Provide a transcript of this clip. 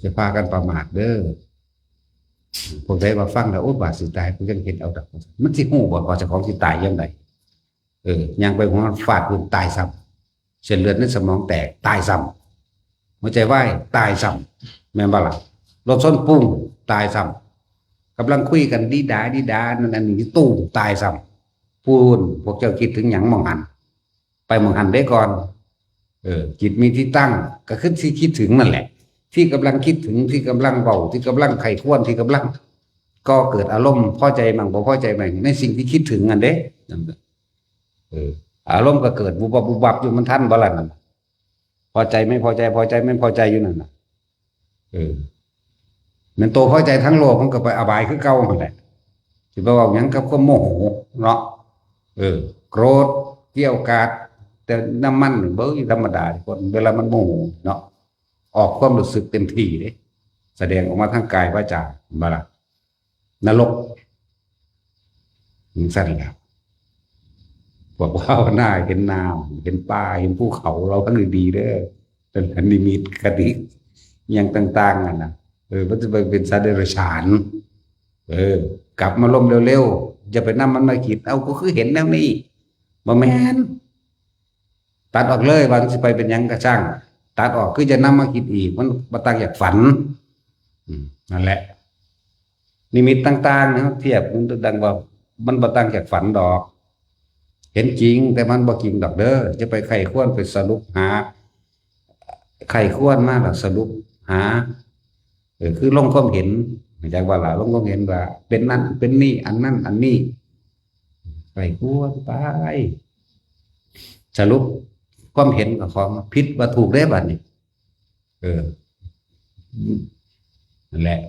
จะพากันประมาทเด้อพวกใดมาฟังแล้วโอ้บาดสิตายพวกยังเห็นเอาดอกมันสิหูบ่ว่าเจ้าของสิตายยังไงยังไปหัวฟาดพื้นตายซ้ำเส้นเลือดในสมองแตกตายซ้ำหัวใจวายตายซ้ำแม่นบ่ล่ะรถชนปุ้งตายซ้ำกำลังคุยกันดีดานั่นอันนี้ตู้ตายซ้ำพูนพวกเจ้าคิดถึงหยังมองหันไปมองหันได้ก่อนจิตมีที่ตั้งก็ขึ้นที่คิดถึงนั่นแหละที่กำลังคิดถึงที่กำลังเบาที่กำลังไข้ควรที่กำลังก็เกิดอารมณ์พอใจมั่งบ่พอใจมั่งในสิ่งที่คิดถึงอันเด้อารมณ์ก็เกิดบุบบับอยู่มันทันบ่ล่ะนั่นพอใจไม่พอใจพอใจไม่พอใจอยู่นั่นน่ะมันโตพอใจทั้งโลกมันก็ไปอบายคือเก่านั่นแหละสิบ่เว้าหยังกับความโมโหเนาะโกรธเกรี้ยวกราดแต่น้ำมันเบิ่งธรรมดาคนเวลามันโมโหเนาะออกความรู้สึกเต็มที่เด้แสดงออกมาทางกายวาจาบ่ล่ะนรกสั่นแหละบอกว่าหน้าเห็นน้ำเห็นป่าเห็นภูเขาเราทั้งดีเด้อเป็นนิมิตคติอย่างต่างๆอ่ะนะมันจะไปเป็นสัตว์เดรัจฉานกลับมาลมเร็วๆอย่าไปนำมันมาคิดเอาก็คือเห็นแล้วนี่บ่แม่นตัดออกเลยว่าสิไปเป็นยังกระช่างตัดออกคือจะนำมาคิดอีกมันบ่ต่างจากฝันนั่นแหละนิมิตต่างๆนะเทียบมันดังว่ามันบ่ต่างจากฝันดอกเห็นจริงแต่มันบ่จริงดอกเด้อจะไปไข้ควรไปสรุปหาไข้ควรมาแล้วสรุปหาคือลงความเห็นจากว่าล่ะลงความเห็นว่าเป็นนั่นเป็นนี่อันนั้นอันนี้ไข้ควรไปสรุปความเห็นของผิดว่าถูกได้บัดนี้นั่นแหละ